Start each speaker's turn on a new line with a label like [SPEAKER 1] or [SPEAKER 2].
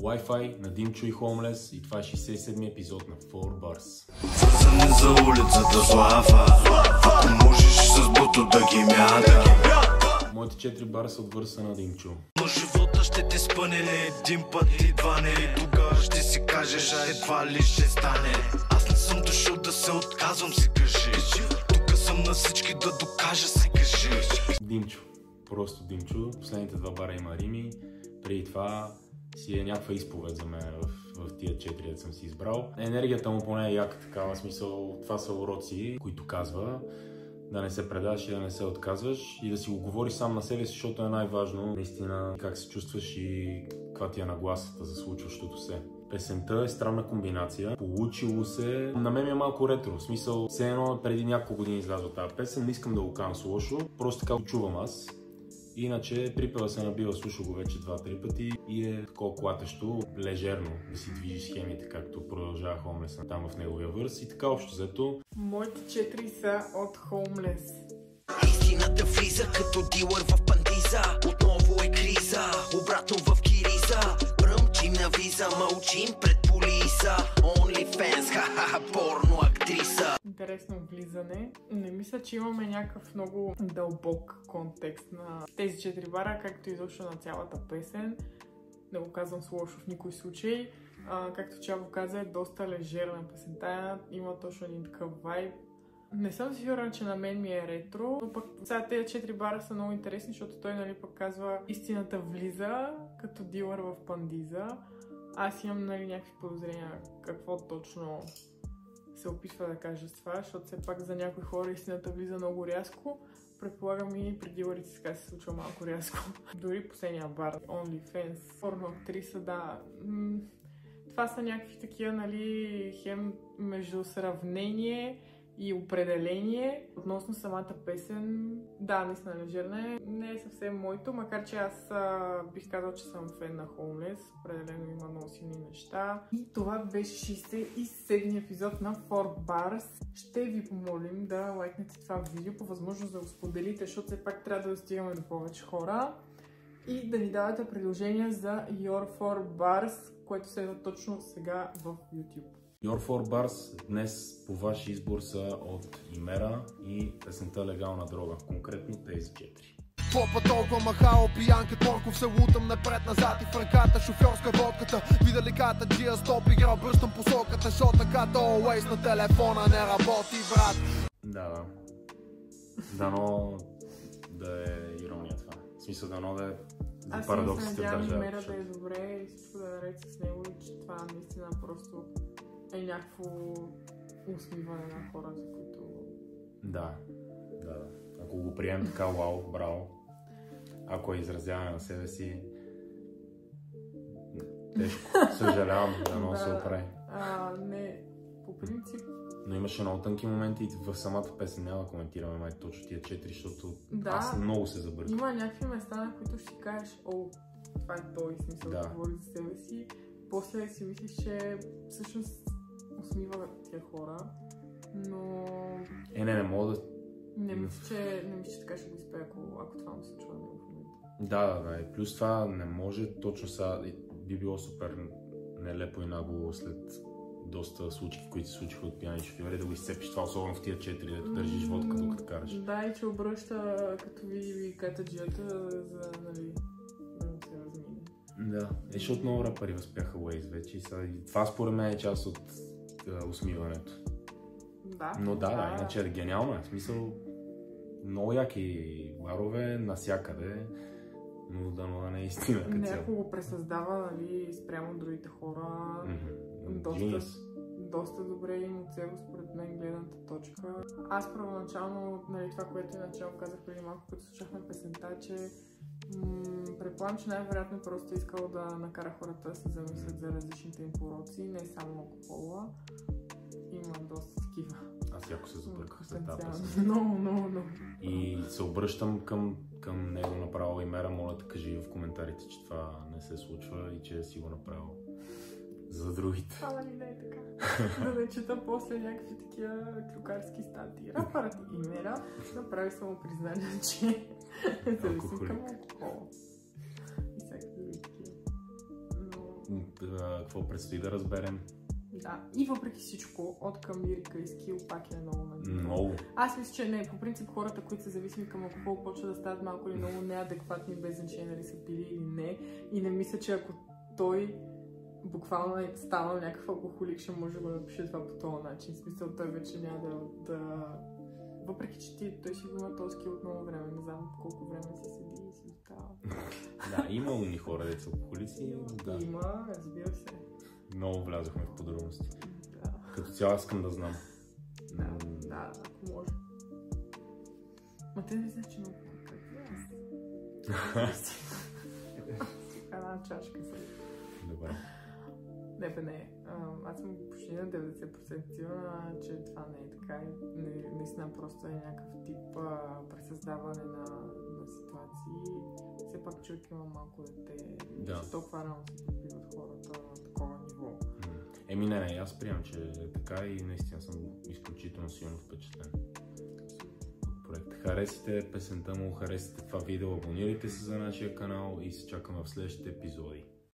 [SPEAKER 1] Wi-Fi на Димчо и Homeless и това е 67-ми епизод на 4 Bars.
[SPEAKER 2] Свързани за улицата слава, ако можеш с буто да ги мята.
[SPEAKER 1] Моите 4 бара са от върса на Димчо.
[SPEAKER 2] Но живота ще те спъне не един път и два не. Тогава ще си кажеш, а едва ли ще стане. Аз не съм дошъл да се отказвам, си кажи. Тук съм на всички да докажа, си кажи.
[SPEAKER 1] Димчо. Просто Димчо. Последните 2 бара има рими. Преди това си е някаква изповед за мен в тия 4 да съм си избрал. Енергията му поне е яка такава, смисъл, това са уроци, които казва да не се предаш и да не се отказваш и да си го говориш сам на себе си, защото е най-важно наистина как се чувстваш и каква ти е нагласата за случващото се. Песента е странна комбинация, получило се, на мен е малко ретро, в смисъл, все едно преди няколко години излязва тази песен, не искам да го казвам с лошо, просто така го чувам аз. Иначе припева се набива, слушал го вече 2-3 пъти и е такова клатещо, лежерно да си движи схемите, както продължава Homeless там в неговия върс и така общо взето.
[SPEAKER 3] Моите 4 са от Homeless.
[SPEAKER 2] Истината влиза като дилър в пандиза. Отново е криза, обратно в кириза. Бръмчим на виза, мълчим пред полиса. OnlyFans, ха-ха, порно актриса.
[SPEAKER 3] Интересно влизане. Не мисля, че имаме някакъв много дълбок контекст на тези 4 бара, както изобщо на цялата песен. Не го казвам с лошо в никой случай. Както Чаво каза, е доста лежерна песента. Има точно един такъв вайб. Не съм сигурна, че на мен ми е ретро, но пък сега тези 4 бара са много интересни, защото той нали пък казва истината влиза като дилър в пандиза. Аз имам нали някакви подозрения какво точно се опитва да кажа с това, защото все пак за някои хора истината влиза много рязко. Предполагам и при дилърите сега се случва малко рязко. Дори последния бар, OnlyFans, порно актриса, да. Това са някакви такива, нали, хем между сравнение и определение. Относно самата песен, да, наистина лежерна е. Не е съвсем моето, макар че аз бих казал, че съм фен на Homeless. Определено има много силни неща. И това беше 67-и епизод на 4 Bars. Ще ви помолим да лайкнете това видео, по възможност да го споделите, защото все пак трябва да достигаме до повече хора. И да ни давате предложения за Your 4 Bars, което следва точно сега в YouTube.
[SPEAKER 1] Your 4 Bars днес по ваш избор са от Имера и песента Легална дрога, конкретно тези 4.
[SPEAKER 4] Попа толкова махало, пиян като Морков, се лутам напред-назад и в ръката шофьорска водката. Видя ли ката джия, стоп игра, обръщам посоката, защото като always на телефона не работи, брат.
[SPEAKER 1] Да. Дано да е ирония това. В смисъл дано да е за парадоксите в държавата.
[SPEAKER 3] Аз се надявам Имера да е добре и всичко да е наред с него и че това наистина просто е някакво усмиване на хора, за които...
[SPEAKER 1] Да. Ако го приемем така, вау, браво. Ако е изразяване на себе си, тежко. Съжалявам, да се оправи.
[SPEAKER 3] Не, по принцип...
[SPEAKER 1] Но имаше много тънки моменти и в самата песен няма да коментираме май точно тия 4, защото аз много се забърках.
[SPEAKER 3] Има някакви места, на които ще си кажеш, това е той, смисъл да говори за себе си. После си мислиш, че всъщност усмива тия хора, но...
[SPEAKER 1] Не мога да...
[SPEAKER 3] Не мисля, че така ще го изпея, ако това му се случва в момента.
[SPEAKER 1] Да. И плюс това не може точно сега... Би било супер нелепо и нагло след доста случаи, които се случиха от пияни шофьори, да го изцепиш това, особено в тия 4, дето държиш водка докато караш.
[SPEAKER 3] Да, и че обръща като види катаджията, за нали, да му се размине.
[SPEAKER 1] Да, защото много рапъри възпяха Waze вече и това според мен е част от усмиването.
[SPEAKER 3] Да.
[SPEAKER 1] Но да, иначе е гениално е. В смисъл, много яки барове навсякъде, но дано да не е истина като цяло.
[SPEAKER 3] Някой го пресъздава, нали, спрямо другите хора. Доста добре им оцело според мен гледната точка. Аз първоначално, нали, това, което иначе казах преди малко, като слушахме песента, че предполагам, че най-вероятно просто искал да накара хората да се замислят за различните им пороци, не само алкохола. Има доста такива.
[SPEAKER 1] Аз яко се забърках след тази песен.
[SPEAKER 3] Много.
[SPEAKER 1] И се обръщам към него направо Имера, моля да кажи в коментарите, че това не се случва и че си го направил за другите.
[SPEAKER 3] Ама ли не е така? Да не чета после някакви такива клюкарски статии. Рапърът Имера направи само признание, че е зависим към алкохола. И всякакви други такива. Но...
[SPEAKER 1] какво предстои да разберем.
[SPEAKER 3] Да, и въпреки всичко, от към лирика и скил пак е много на
[SPEAKER 1] Много.
[SPEAKER 3] Аз мисля, че не, по принцип хората, които са зависими към алкохол, почват да стават малко или много неадекватни, без значение дали са пили или не. И не мисля, че ако той буквално е станал някакъв алкохолик, ще може да го напише това по този начин. В смисъл, той вече няма да... Въпреки, че той си има този скил от много време, не знам колко време си седи и си остава.
[SPEAKER 1] Да, има умни хора, деца алкохолици. Да.
[SPEAKER 3] Има, разбира се.
[SPEAKER 1] Много влязохме в подробности.
[SPEAKER 3] Да.
[SPEAKER 1] Като цяло искам да знам.
[SPEAKER 3] Да, ако може. Ма те не знаят, че много аз. Една чашка са.
[SPEAKER 1] Добре.
[SPEAKER 3] Не. Аз съм почти на 90% сигурна, че това не е така. Наистина просто е някакъв тип пресъздаване на ситуации. Все пак човек има малко дете.
[SPEAKER 1] Да.
[SPEAKER 3] Че толкова рано се подбиват хората на такова ниво.
[SPEAKER 1] Не, аз приемам, че е така и наистина съм изключително силно впечатлен. Проект. Харесайте песента му, харесайте това видео, абонирайте се за нашия канал и се чакаме в следващите епизоди.